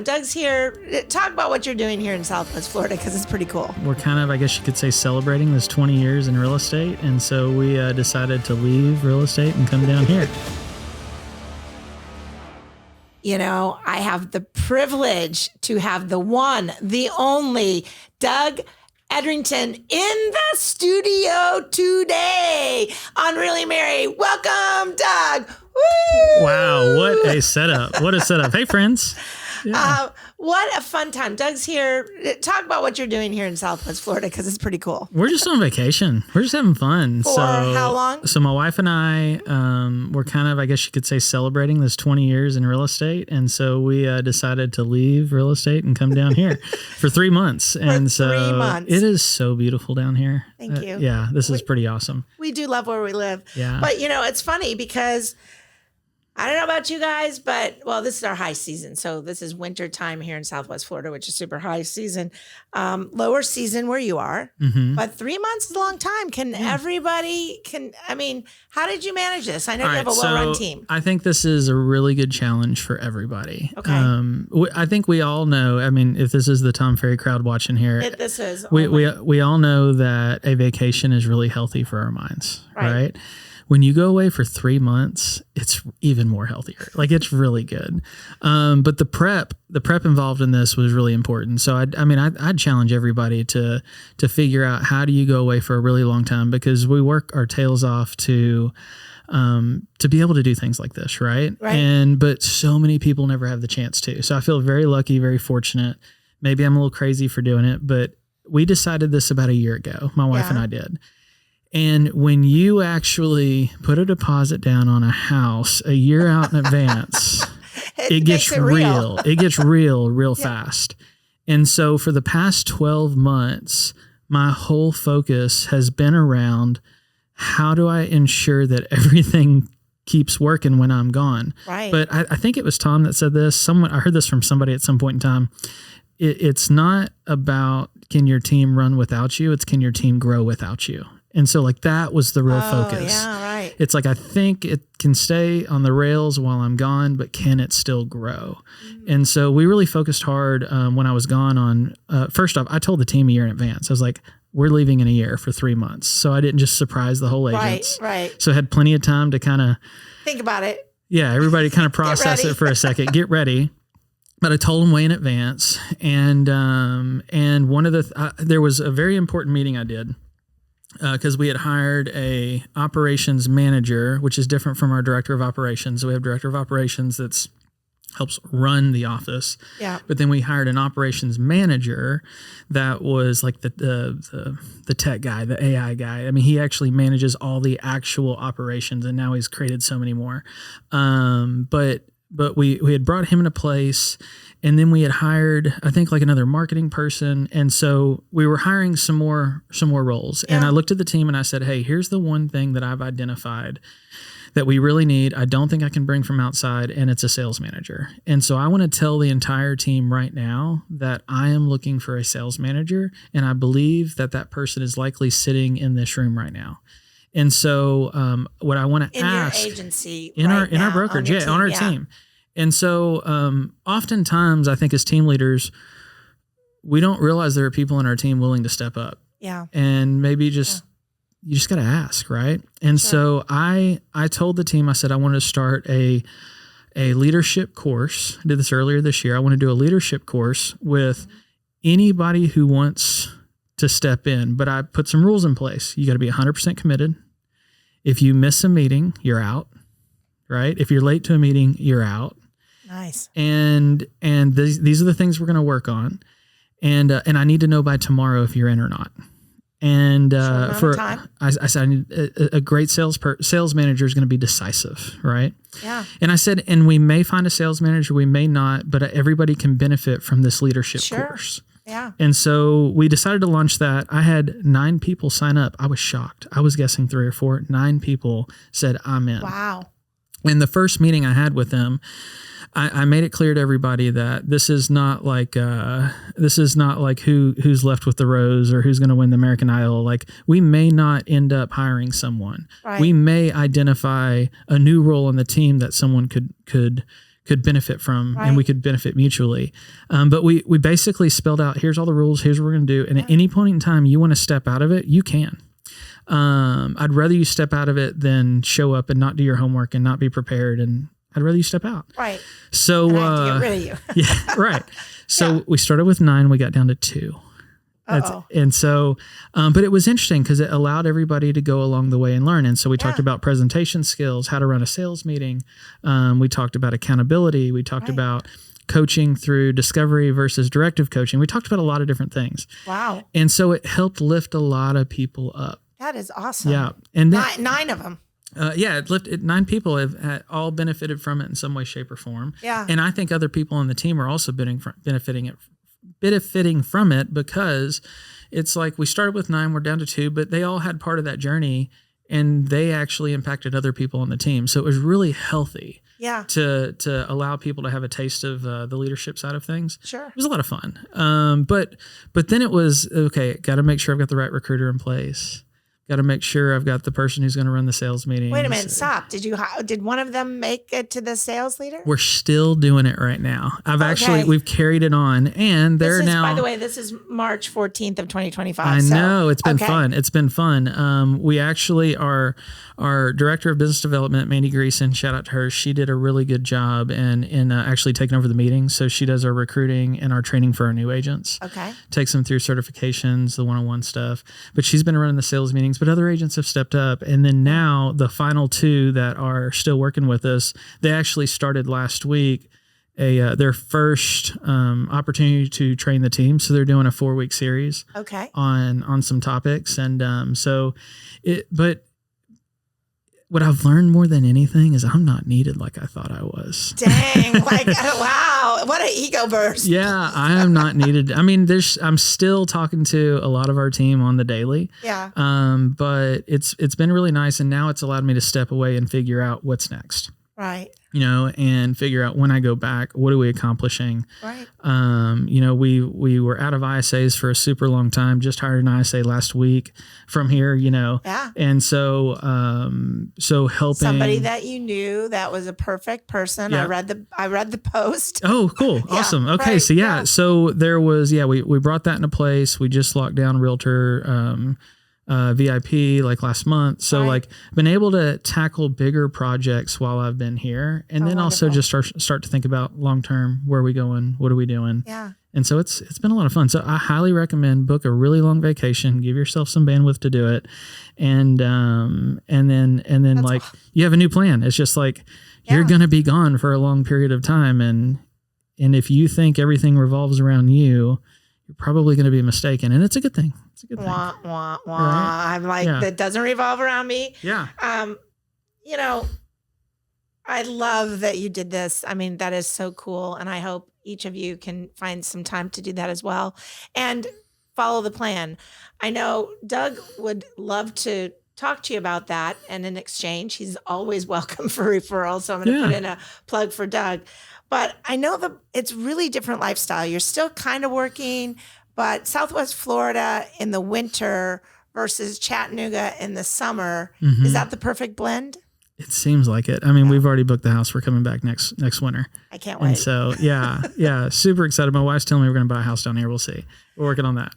Doug's here. Talk about what you're doing here in Southwest Florida, because it's pretty cool. We're kind of, I guess you could say, celebrating this 20 years in real estate. And so we decided to leave real estate and come down here. You know, I have the privilege to have the one, the only Doug Edrington in the studio today on Really Mary. Welcome, Doug. Woo! Wow, what a setup. What a setup. Hey, friends. Yeah. What a fun time. Doug's here. Talk about what you're doing here in Southwest Florida, because it's pretty cool. We're just on vacation. We're just having fun. For how long? So my wife and I, we're kind of, I guess you could say, celebrating this 20 years in real estate. And so we decided to leave real estate and come down here for 3 months. And so 3 months. It is so beautiful down here. Thank you. Yeah, this is pretty awesome. We do love where we live. Yeah. But, you know, it's funny because I don't know about you guys, but, well, this is our high season. So this is winter time here in Southwest Florida, which is super high season. Lower season where you are. Mm-hmm. But 3 months is a long time. How did you manage this? I know you have a well-run team. I think this is a really good challenge for everybody. Okay. I think we all know, if this is the Tom Ferry crowd watching here. This is. We all know that a vacation is really healthy for our minds, right? When you go away for 3 months, it's even more healthier. Like, it's really good. But the prep involved in this was really important. So I'd challenge everybody to figure out, how do you go away for a really long time? Because we work our tails off to be able to do things like this, right? But so many people never have the chance to. So I feel very lucky, very fortunate. Maybe I'm a little crazy for doing it, but we decided this about a year ago. My wife and I did. And when you actually put a deposit down on a house a year out in advance, it gets real. It gets real fast. And so for the past 12 months, my whole focus has been around, how do I ensure that everything keeps working when I'm gone? Right. But I think it was Tom that said this. I heard this from somebody at some point in time. It's not about, can your team run without you? It's, can your team grow without you? And so, like, that was the real focus. Yeah, right. It's like, I think it can stay on the rails while I'm gone, but can it still grow? Mm-hmm. And so we really focused hard when I was gone on, first off, I told the team a year in advance. I was like, we're leaving in a year for 3 months. So I didn't just surprise the whole agents. Right. So I had plenty of time to kind of think about it. Yeah, everybody kind of process it for a second, get ready. But I told them way in advance. And one of there was a very important meeting I did. Because we had hired a operations manager, which is different from our director of operations. So we have director of operations that's helps run the office. Yeah. But then we hired an operations manager that was like the tech guy, the AI guy. He actually manages all the actual operations, and now he's created so many more. But we had brought him into place. And then we had hired, I think, like another marketing person. And so we were hiring some more roles. Yeah. And I looked at the team and I said, hey, here's the one thing that I've identified that we really need. I don't think I can bring from outside, and it's a sales manager. And so I want to tell the entire team right now that I am looking for a sales manager, and I believe that person is likely sitting in this room right now. And so what I want to ask in your agency, in our brokerage, on our team. And so oftentimes, I think as team leaders, we don't realize there are people on our team willing to step up. Yeah. And maybe you just got to ask, right? And so I told the team, I said, I wanted to start a leadership course. I did this earlier this year. I want to do a leadership course with anybody who wants to step in. But I put some rules in place. You got to be 100% committed. If you miss a meeting, you're out, right? If you're late to a meeting, you're out. Nice. And these are the things we're going to work on. And I need to know by tomorrow if you're in or not. And I said, I need a great sales manager is going to be decisive, right? Yeah. And I said, and we may find a sales manager, we may not, but everybody can benefit from this leadership course. Yeah. And so we decided to launch that. I had 9 people sign up. I was shocked. I was guessing 3 or 4. 9 people said, I'm in. Wow. In the first meeting I had with them, I made it clear to everybody that this is not like who's left with the rose or who's going to win the American Idol. Like, we may not end up hiring someone. Right. We may identify a new role on the team that someone could could benefit from, and we could benefit mutually. But we basically spelled out, here's all the rules, here's what we're going to do. And at any point in time you want to step out of it, you can. I'd rather you step out of it than show up and not do your homework and not be prepared. And I'd rather you step out. Right. So, and I have to get rid of you. yeah, right. So we started with 9, we got down to 2. And so, but it was interesting because it allowed everybody to go along the way and learn. And so we talked about presentation skills, how to run a sales meeting. We talked about accountability. We talked about coaching through discovery versus directive coaching. We talked about a lot of different things. Wow. And so it helped lift a lot of people up. That is awesome. Yeah. And that, 9 of them. it lifted 9 people have all benefited from it in some way, shape, or form. Yeah. And I think other people on the team are also benefiting from it, because it's like we started with 9, we're down to 2, but they all had part of that journey and they actually impacted other people on the team. So it was really healthy to allow people to have a taste of the leadership side of things. Sure. It was a lot of fun. But then it was, okay, got to make sure I've got the right recruiter in place. Got to make sure I've got the person who's going to run the sales meeting. Wait a minute, stop. Did one of them make it to the sales leader? We're still doing it right now. We've carried it on, and they're now. By the way, this is March 14th of 2025. I know, it's been fun. It's been fun. We actually our director of business development, Mandy Greason, shout out to her. She did a really good job in actually taking over the meetings. So she does our recruiting and our training for our new agents. Okay. Takes them through certifications, the one-on-one stuff. But she's been running the sales meetings. But other agents have stepped up. And then now the final 2 that are still working with us, they actually started last week their first opportunity to train the team. So they're doing a 4-week series on some topics. And but what I've learned more than anything is I'm not needed like I thought I was. Dang, wow, what an ego burst. Yeah, I am not needed. I mean, I'm still talking to a lot of our team on the daily. Yeah. But it's been really nice, and now it's allowed me to step away and figure out what's next. Right. And figure out when I go back, what are we accomplishing? Right. We were out of ISAs for a super long time, just hired an ISA last week from here, Yeah. And so helping somebody that you knew that was a perfect person. Yeah. I read the post. Oh, cool. Awesome. Okay. Right. So so there was, we brought that into place. We just locked down realtor, VIP like last month. So been able to tackle bigger projects while I've been here, and then also just start to think about long-term, where are we going? What are we doing? Yeah. And so it's been a lot of fun. So I highly recommend book a really long vacation, give yourself some bandwidth to do it. And then you have a new plan. It's just you're going to be gone for a long period of time. And if you think everything revolves around you, you're probably going to be mistaken. And it's a good thing. It's a good thing. Wah, wah, wah. Right? I'm that doesn't revolve around me. Yeah. I love that you did this. I mean, that is so cool. And I hope each of you can find some time to do that as well and follow the plan. I know Doug would love to talk to you about that. And in exchange, he's always welcome for referrals. So I'm going to put in a plug for Doug. But I know that it's really different lifestyle. You're still kind of working, but Southwest Florida in the winter versus Chattanooga in the summer, is that the perfect blend? It seems like it. I mean, we've already booked the house. We're coming back next winter. I can't wait. And so, super excited. My wife's telling me we're going to buy a house down here. We'll see. We're working on that.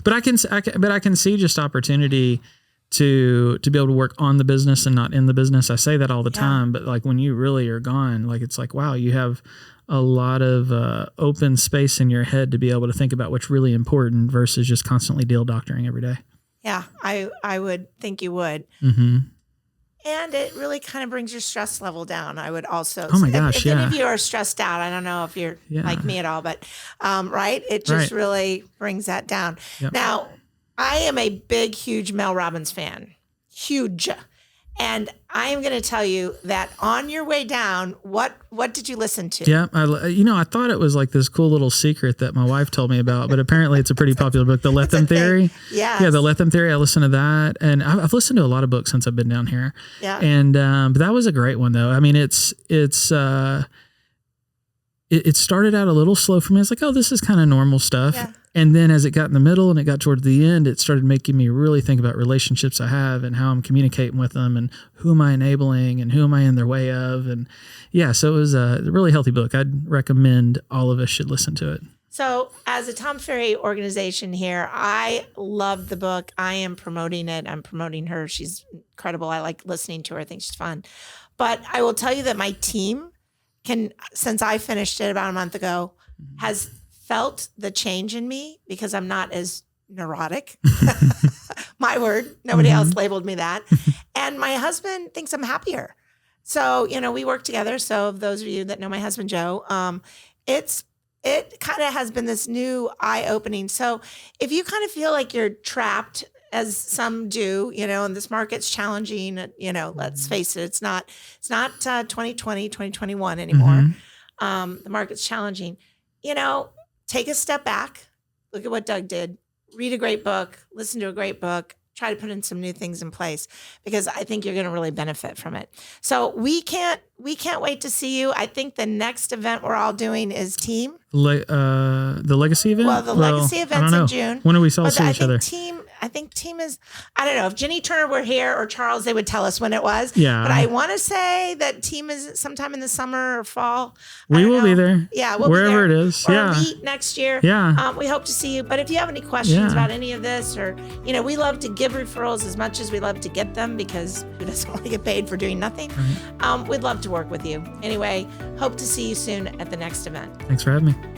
But I can see just opportunity to be able to work on the business and not in the business. I say that all the time, but when you really are gone, it's wow, you have a lot of open space in your head to be able to think about what's really important versus just constantly deal doctoring every day. Yeah, I would think you would. Mm-hmm. And it really kind of brings your stress level down. I would also. Oh my gosh, if any of you are stressed out, I don't know if you're like me at all, but right, it just really brings that down. Yep. Now, I am a big, huge Mel Robbins fan, huge, and I am going to tell you that on your way down, what did you listen to? Yeah, I thought it was this cool little secret that my wife told me about, but apparently it's a pretty popular book, The Let Them Theory. Yeah, The Let Them Theory. I listened to that, and I've listened to a lot of books since I've been down here. Yeah, and but that was a great one though. I mean, it started out a little slow for me. It's oh, this is kind of normal stuff. Yeah. And then as it got in the middle and it got toward the end, it started making me really think about relationships I have and how I'm communicating with them and who am I enabling and who am I in their way of. And yeah, so it was a really healthy book. I'd recommend all of us should listen to it. So as a Tom Ferry organization here, I love the book. I am promoting it. I'm promoting her. She's incredible. I like listening to her. I think she's fun. But I will tell you that my team since I finished it about a month ago, has felt the change in me because I'm not as neurotic. My word. Nobody else labeled me that. And my husband thinks I'm happier. So, we work together. So those of you that know my husband, Joe, it kind of has been this new eye-opening. So if you kind of feel like you're trapped, as some do, and this market's challenging, let's face it, it's not 2020, 2021 anymore. The market's challenging. Take a step back, look at what Doug did, read a great book, listen to a great book, try to put in some new things in place because I think you're going to really benefit from it. So we can't wait to see you. I think the next event we're all doing is Team. The Legacy event? Well, the Legacy event's in June. When do we all see each other? I think Team is, I don't know, if Ginny Turner were here or Charles, they would tell us when it was. Yeah. But I want to say that Team is sometime in the summer or fall. We will be there. Yeah, we'll wherever be there. it is. Or yeah. meet next year. Yeah. We hope to see you. But if you have any questions about any of this, or, we love to give referrals as much as we love to get them because who doesn't want to get paid for doing nothing? Right. We'd love to work with you. Anyway, hope to see you soon at the next event. Thanks for having me.